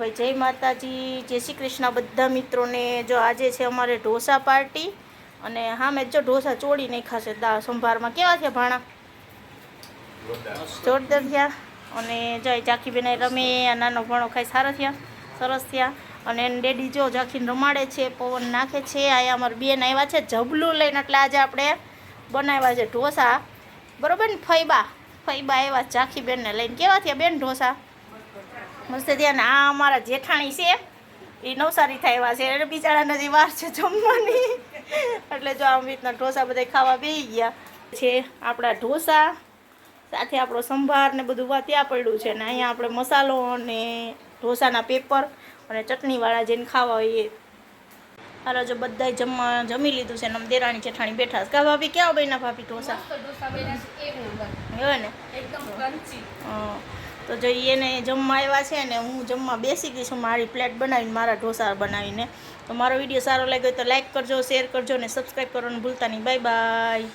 ભાઈ જય માતાજી, જય શ્રી કૃષ્ણ બધા મિત્રોને। જો આજે છે અમારે ઢોસા પાર્ટી અને હા મેં જો ઢોસા ચોળી નહીં ખાશે દાળ સંભારમાં કેવા છે ભાણા જોરદાર થયા। અને જો ચાખી બેન રમે નાનો ભણો ખાઈ સારા થયા સરસ થયા। અને એને ડેડી જો જાખીને રમાડે છે પવન નાખે છે। અહીંયા અમારે બેન આવ્યા છે જબલું લઈને એટલે આજે આપણે બનાવ્યા છે ઢોસા બરોબર ને। ફૈબા આવ્યા ચાખી બેનને લઈને કેવા થયા બેન ઢોસા મસ્ત થયા ને। આ અમારા જેઠાણી છે એ નવસારી થયા છે એટલે બિચારા હજી વાર છે જમવાની એટલે જો આમ રીતના ઢોસા બધા ખાવા બેસી ગયા છે। આપણા ઢોસા સાથે આપણો સંભાર ને બધું ત્યાં પડ્યું છે ને અહીંયા આપણે મસાલો અને ઢોસાના પેપર અને ચટણીવાળા જેને ખાવા હોય એ હાલો જો બધાય જમી લીધું છે ને આમ દેરાણી જેઠાણી બેઠા છે। કા ભાભી કેવા બન્યા ભાભી ઢોસા હોય ને તો જો એને જમવા આવ્યા છે ને હું જમવા બેસી ગઈ છું મારી પ્લેટ બનાવીને મારા ઢોસા બનાવીને। તો મારો વિડીયો સારો લાગ્યો તો લાઈક કરજો, શેર કરજો ને સબસ્ક્રાઈબ કરવાનું ભૂલતા નહીં। Bye bye.